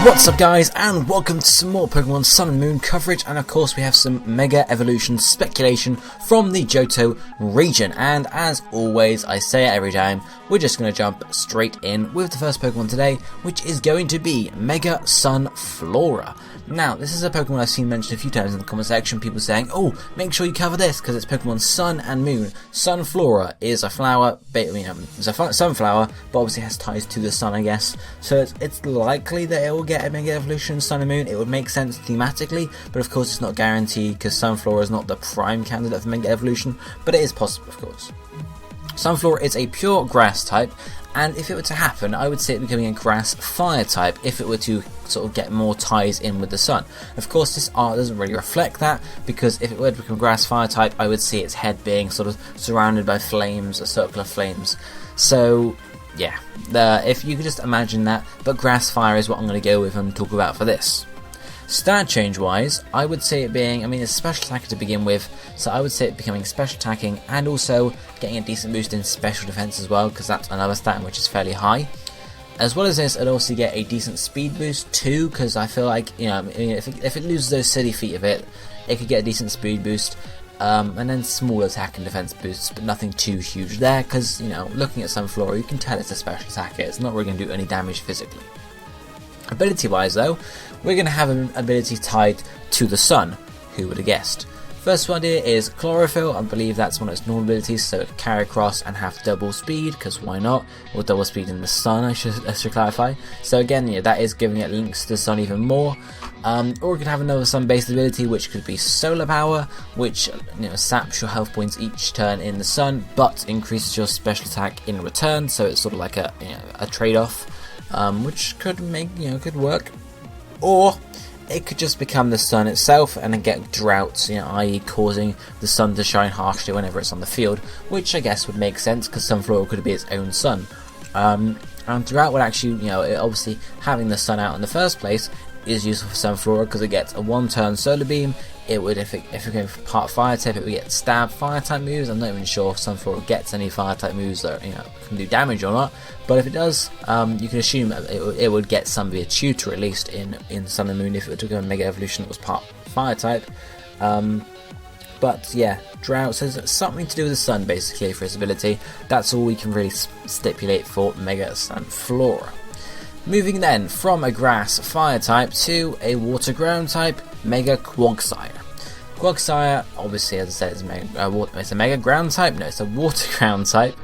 What's up guys, and welcome to some more Pokemon Sun and Moon coverage, and of course we have some Mega Evolution speculation from the Johto region. And as always, I say it every time, we're just going to jump straight in with the first Pokemon today, which is going to be Mega Sunflora. Now, this is a Pokemon I've seen mentioned a few times in the comment section, people saying, oh, make sure you cover this, because it's Pokemon Sun and Moon. Sunflora is a flower, it's a sunflower, but obviously has ties to the sun, I guess. So it's likely that it will get a Mega Evolution Sun and Moon. It would make sense thematically, but of course it's not guaranteed, because Sunflora is not the prime candidate for Mega Evolution, but it is possible, of course. Sunflora is a pure grass type, and if it were to happen, I would see it becoming a grass fire type if it were to sort of get more ties in with the sun. Of course, this art doesn't really reflect that, because if it were to become grass fire type, I would see its head being sort of surrounded by flames, a circle of flames. So yeah, if you could just imagine that, but grass fire is what I'm going to go with and talk about for this. Stat change wise, I would say it being, it's special attacker to begin with, so I would say it becoming special attacking and also getting a decent boost in special defense as well, because that's another stat which is fairly high. As well as this, I'd also get a decent speed boost too, because I feel like, if it loses those silly feet of it, it could get a decent speed boost, and then small attack and defense boosts, but nothing too huge there, because, looking at Sunflora, you can tell it's a special attacker, it's not really going to do any damage physically. Ability wise though, we're going to have an ability tied to the sun. Who would have guessed? First one here is Chlorophyll. I believe that's one of its normal abilities, so it can carry across and have double speed, because why not? Or double speed in the sun, I should clarify. So again, that is giving it links to the sun even more. Or it could have another sun-based ability, which could be Solar Power, which saps your health points each turn in the sun, but increases your special attack in return. So it's sort of like a trade-off, which could could work. Or it could just become the sun itself and then get droughts, i.e. causing the sun to shine harshly whenever it's on the field, which I guess would make sense because Sunflora could be its own sun. And drought would actually, obviously having the sun out in the first place is useful for Sunflora because it gets a one-turn solar beam. It would, if it came from part fire type, it would get stab fire type moves. I'm not even sure if Sunflora gets any fire type moves that can do damage or not. But if it does, you can assume it would get some via tutor at least in Sun and Moon if it took a Mega Evolution that was part fire type. But yeah, drought says something to do with the sun basically for its ability. That's all we can really stipulate for Mega Sunflora. Moving then from a grass fire type to a water ground type, Mega Quagsire. Quagsire, obviously, as I said, it's a Mega ground type. No, it's a water ground type,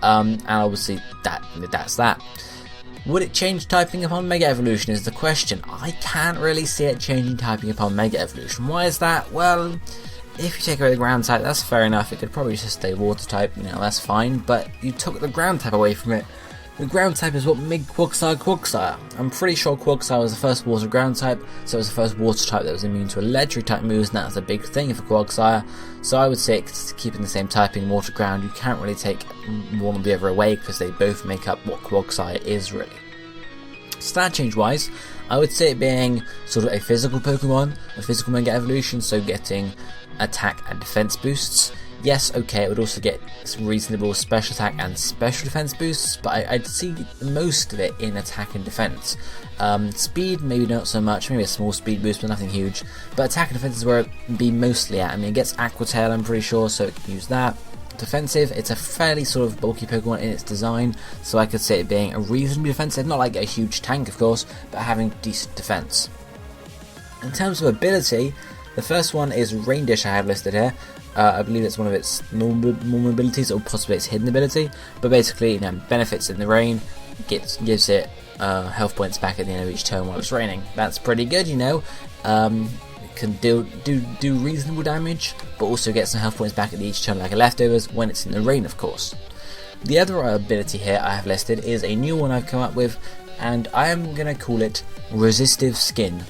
and obviously that's that. Would it change typing upon Mega Evolution is the question. I can't really see it changing typing upon Mega Evolution. Why is that? Well, if you take away the ground type, that's fair enough. It could probably just stay water type. That's fine. But you took the ground type away from it. The ground type is what made Quagsire. I'm pretty sure Quagsire was the first water ground type, so it was the first water type that was immune to electric type moves, and that's a big thing for Quagsire. So I would say it's keeping the same typing, water ground. You can't really take one or the other away because they both make up what Quagsire is really. Stat change wise, I would say it being sort of a physical Pokemon, a physical Mega Evolution, so getting attack and defense boosts. Yes, okay, it would also get reasonable special attack and special defense boosts, but I'd see most of it in attack and defense. Speed, maybe not so much, maybe a small speed boost, but nothing huge. But attack and defense is where it'd be mostly at. It gets Aqua Tail, I'm pretty sure, so it can use that. Defensive, it's a fairly sort of bulky Pokemon in its design, so I could say it being a reasonably defensive, not like a huge tank, of course, but having decent defense. In terms of ability, the first one is Rain Dish I have listed here. I believe it's one of its normal abilities, or possibly its hidden ability, but basically, benefits in the rain, gives it health points back at the end of each turn while it's raining. That's pretty good, It can do reasonable damage, but also get some health points back at each turn like a leftovers when it's in the rain, of course. The other ability here I have listed is a new one I've come up with, and I am going to call it Resistive Skin.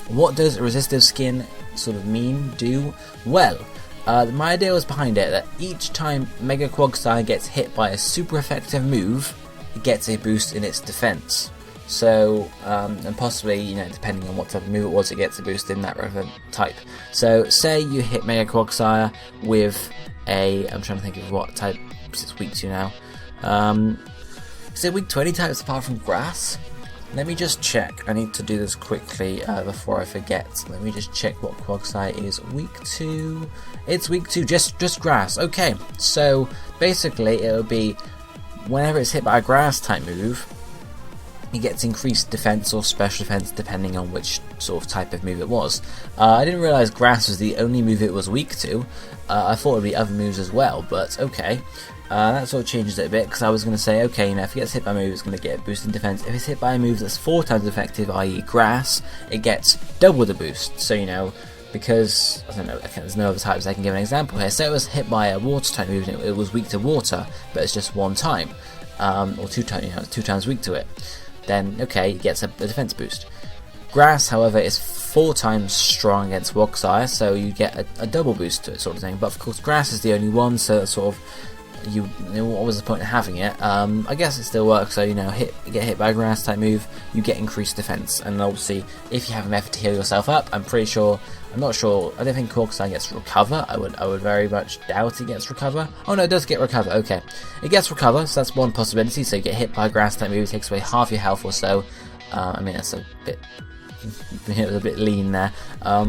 What does Resistive Skin sort of do? Well, my idea was behind it that each time Mega Quagsire gets hit by a super effective move, it gets a boost in its defense. So, and possibly, depending on what type of move it was, it gets a boost in that relevant type. So, say you hit Mega Quagsire with I'm trying to think of what type it's weak to now. Is it weak to any types apart from grass? Let me just check. I need to do this quickly before I forget. Let me just check what Quagsire is weak to. It's weak to just grass. Okay, so basically it'll be whenever it's hit by a grass type move, it gets increased defense or special defense depending on which sort of type of move it was. I didn't realize grass was the only move it was weak to. I thought it would be other moves as well, but okay. That sort of changes it a bit, because I was going to say, okay, you know, if it gets hit by a move, it's going to get a boost in defense. If it's hit by a move that's 4 times effective, i.e. grass, it gets double the boost. So, you know, because, I don't know, there's no other types I can give an example here. So it was hit by a water type move, and it was weak to water, but it's just 1 time, or 2 times, you know, 2 times weak to it. Then, okay, it gets a defense boost. Grass, however, is 4 times strong against Quagsire, so you get a double boost to it, sort of thing. But of course, grass is the only one, so it's sort of, you know, what was the point of having it? I guess it still works. So, you know, you get hit by a grass type move, you get increased defense, and obviously, if you have an effort to heal yourself up, I'm not sure. I don't think Quagsire gets recover. I would very much doubt it gets recover. Oh no, it does get recover. Okay, it gets recover, so that's one possibility. So you get hit by a grass type move, it takes away half your health or so. I mean, that's a bit. It was a bit lean there.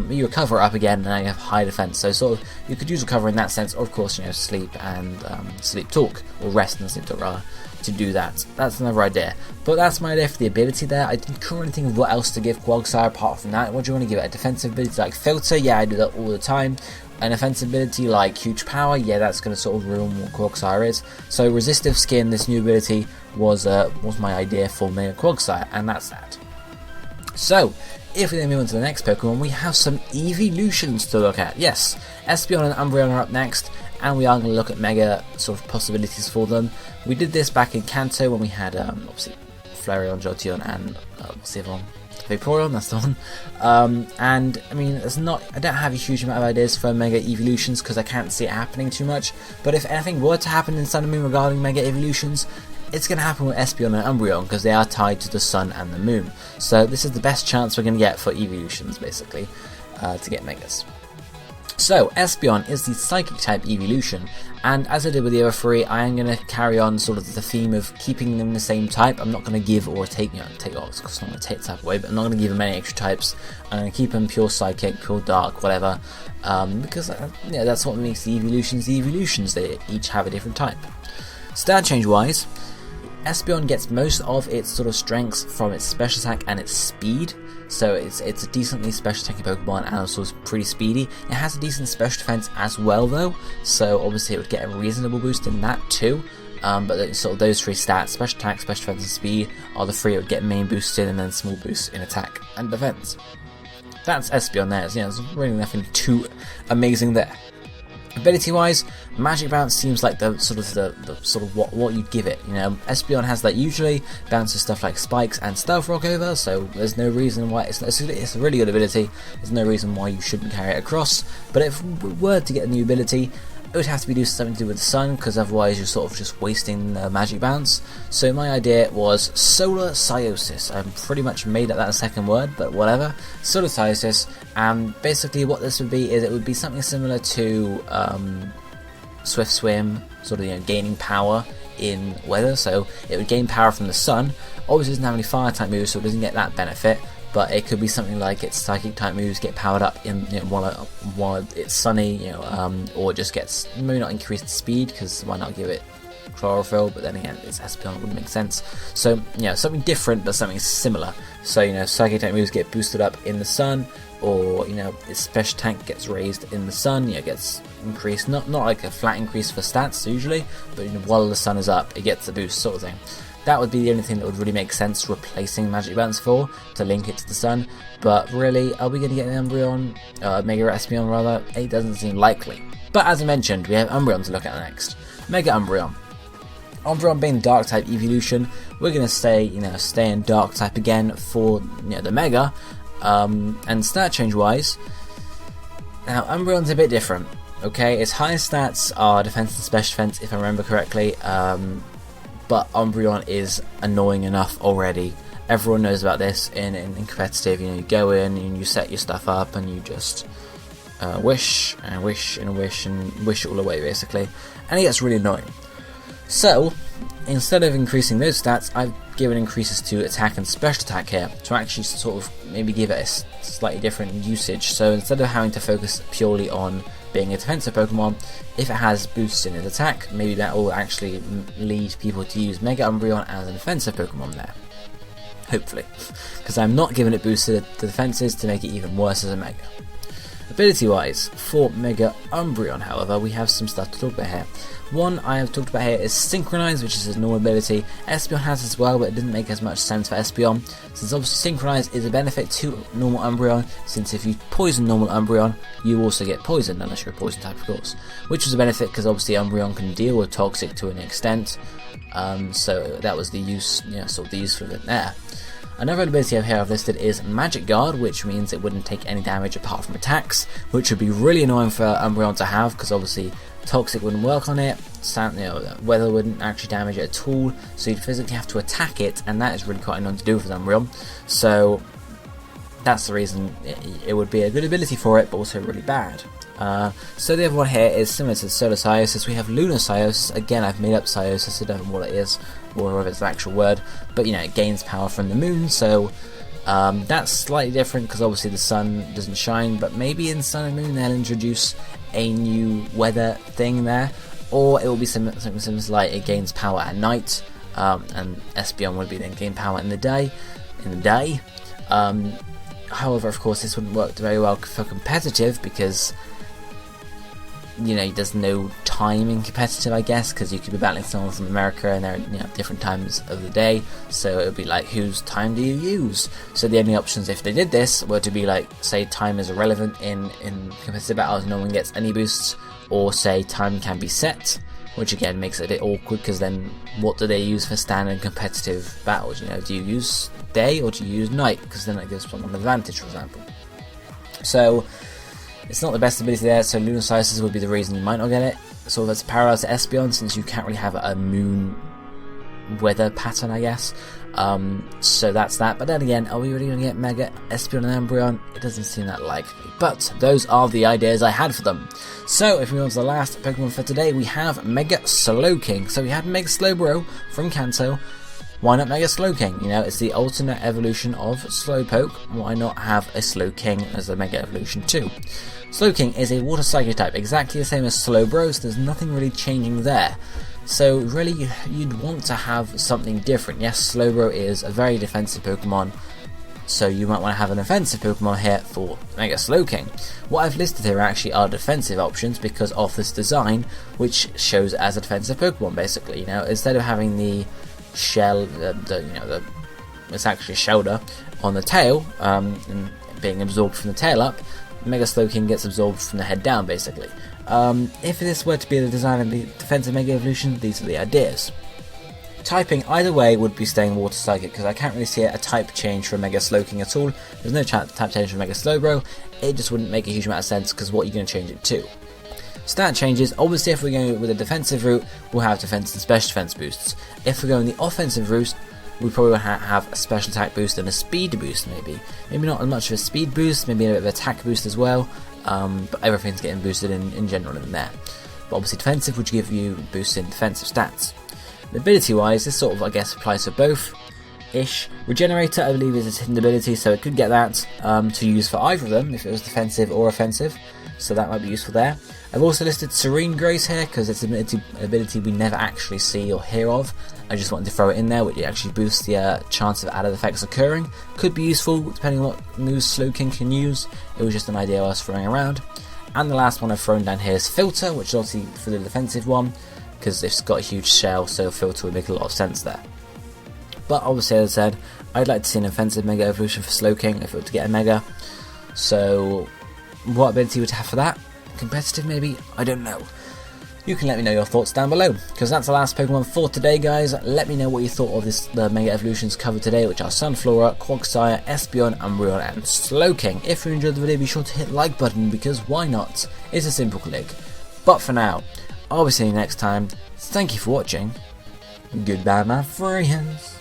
You recover up again, and now you have high defense. So sort of, you could use recover in that sense, or of course, you know, sleep and sleep talk, or rest and sleep talk rather, to do that. That's another idea. But that's my idea for the ability there. I didn't currently think of what else to give Quagsire apart from that. What do you want to give it? A defensive ability like filter? Yeah, I do that all the time. An offensive ability like huge power? Yeah, that's going to sort of ruin what Quagsire is. So resistive skin, this new ability, was my idea for Mega Quagsire, and that's that. So, if we then move on to the next Pokemon, we have some evolutions to look at. Yes, Espeon and Umbreon are up next, and we are going to look at Mega sort of possibilities for them. We did this back in Kanto when we had, obviously, Flareon, Jolteon, and what's the other one? Vaporeon, that's the one. And, I mean, I don't have a huge amount of ideas for Mega Evolutions, because I can't see it happening too much. But if anything were to happen in Sun and Moon regarding Mega Evolutions, it's going to happen with Espeon and Umbreon, because they are tied to the Sun and the Moon. So this is the best chance we're going to get for evolutions, basically, to get Megas. So Espeon is the Psychic type evolution, and as I did with the other 3, I am going to carry on sort of the theme of keeping them the same type. I'm not going to give or take, take off, because I'm not going to take the type away, but I'm not going to give them any extra types. I'm going to keep them pure Psychic, pure Dark, whatever, because that's what makes the evolutions. They each have a different type. Stat change wise, Espeon gets most of its sort of strengths from its special attack and its speed, so it's a decently special attacking Pokemon and also it's pretty speedy. It has a decent special defense as well though, so obviously it would get a reasonable boost in that too. But sort of those 3 stats, special attack, special defense and speed, are the 3 it would get main boosts in, and then small boosts in attack and defense. That's Espeon there. There's really nothing too amazing there. Ability wise, Magic Bounce seems like the sort of what you'd give it. You know, Espeon has that usually, bounces stuff like Spikes and Stealth Rock over, so there's no reason why it's a really good ability. There's no reason why you shouldn't carry it across. But if we were to get a new ability, it would have to be something to do with the Sun, because otherwise you're sort of just wasting the Magic Bounce. So my idea was Solar Cyiosis. I'm pretty much made up that second word, but whatever. Solar Cyiosis, and basically what this would be is it would be something similar to Swift Swim, sort of gaining power in weather. So it would gain power from the Sun. Obviously it doesn't have any Fire type moves, so it doesn't get that benefit. But it could be something like its Psychic type moves get powered up in while it's sunny, or it just gets maybe not increased speed, because why not give it Chlorophyll? But then again, it's Espeon, it wouldn't make sense. So something different but something similar. So Psychic type moves get boosted up in the sun, or its special tank gets raised in the sun. It gets increased, not like a flat increase for stats usually, but while the sun is up, it gets a boost sort of thing. That would be the only thing that would really make sense replacing Magic Bounce for, to link it to the Sun. But really, are we going to get an Umbreon, Mega Espeon rather? It doesn't seem likely. But as I mentioned, we have Umbreon to look at next. Mega Umbreon. Umbreon being Dark type evolution, we're going to stay in Dark type again for the Mega. And stat change wise, now Umbreon's a bit different. Okay, its highest stats are defense and special defense, if I remember correctly. But Umbreon is annoying enough already. Everyone knows about this in competitive. You go in and you set your stuff up and you just wish and wish and wish and wish it all away basically, and it gets really annoying. So instead of increasing those stats, I've given increases to attack and special attack here to actually sort of maybe give it a slightly different usage. So instead of having to focus purely on being a defensive Pokemon, if it has boosts in its attack, maybe that will actually lead people to use Mega Umbreon as an offensive Pokemon there. Hopefully, because I'm not giving it boosts to the defenses to make it even worse as a Mega. Ability wise, for Mega Umbreon however, we have some stuff to talk about here. One I have talked about here is Synchronize, which is a normal ability. Espeon has as well, but it didn't make as much sense for Espeon, since obviously Synchronize is a benefit to normal Umbreon, since if you poison normal Umbreon, you also get poisoned, unless you're a poison type of course, which was a benefit because obviously Umbreon can deal with Toxic to an extent, so that was the use, sort of the use of it there. Another ability I have listed is Magic Guard, which means it wouldn't take any damage apart from attacks, which would be really annoying for Umbreon to have, because obviously Toxic wouldn't work on it, weather wouldn't actually damage it at all, so you'd physically have to attack it, and that is really quite annoying to do with Umbreon. So that's the reason it would be a good ability for it, but also really bad. So the other one here is similar to Solar Syossis. We have Lunar Syossis. Again, I've made up Syossis, I don't know what it is, or if it's the actual word, but it gains power from the moon, so that's slightly different because obviously the sun doesn't shine, but maybe in Sun and Moon they'll introduce a new weather thing there, or it will be something similar like it gains power at night, and Espeon would be then gain power in the day. However, of course, this wouldn't work very well for competitive because there's no time in competitive, I guess, because you could be battling someone from America and they're different times of the day, so it would be like, whose time do you use? So the only options if they did this were to be like, say time is irrelevant in competitive battles, no one gets any boosts, or say time can be set, which again makes it a bit awkward because then what do they use for standard competitive battles? Do you use day or do you use night? Because then that gives someone an advantage, for example. So it's not the best ability there, so Lunar Syossis would be the reason you might not get it. So that's parallel to Espeon, since you can't really have a moon weather pattern, I guess. So that's that. But then again, are we really going to get Mega Espeon and Umbreon? It doesn't seem that likely. But those are the ideas I had for them. So if we move on to the last Pokemon for today, we have Mega Slowking. So we had Mega Slowbro from Kanto. Why not Mega Slowking? It's the alternate evolution of Slowpoke. Why not have a Slowking as a Mega Evolution too? Slowking is a Water Psychic type, exactly the same as Slowbro, so there's nothing really changing there. So really, you'd want to have something different. Yes, Slowbro is a very defensive Pokemon, so you might want to have an offensive Pokemon here for Mega Slowking. What I've listed here actually are defensive options because of this design, which shows it as a defensive Pokemon basically. Instead of having the shell, it's actually a shoulder on the tail, and being absorbed from the tail up, Mega Slowking gets absorbed from the head down basically. If this were to be the design of the defensive Mega Evolution, these are the ideas. Typing either way would be staying Water Psychic because I can't really see a type change for Mega Slowking at all. There's no type change for Mega Slowbro. It just wouldn't make a huge amount of sense because what are you going to change it to? Stat changes, obviously if we're going with a defensive route, we'll have defense and special defense boosts. If we're going the offensive route, we probably will have a special attack boost and a speed boost maybe. Maybe not as much of a speed boost, maybe a bit of attack boost as well, but everything's getting boosted in general in there. But obviously defensive would give you boosts in defensive stats. Ability wise, this sort of I guess applies for both-ish. Regenerator I believe is its hidden ability, so it could get that to use for either of them if it was defensive or offensive, so that might be useful there. I've also listed Serene Grace here because it's an ability we never actually see or hear of. I just wanted to throw it in there, which actually boosts the chance of added effects occurring. Could be useful depending on what moves Slowking can use. It was just an idea I was throwing around. And the last one I've thrown down here is Filter, which is obviously for the defensive one because it's got a huge shell, so Filter would make a lot of sense there. But obviously, as I said, I'd like to see an offensive Mega Evolution for Slowking if it were to get a Mega. So what ability would it have for that? Competitive maybe? I don't know. You can let me know your thoughts down below, because that's the last Pokemon for today, guys. Let me know what you thought of the Mega Evolutions covered today, which are Sunflora, Quagsire, Espeon, Umbreon, and Slowking. If you enjoyed the video, be sure to hit the like button, because why not? It's a simple click. But for now, I'll be seeing you next time. Thank you for watching. Goodbye, my friends.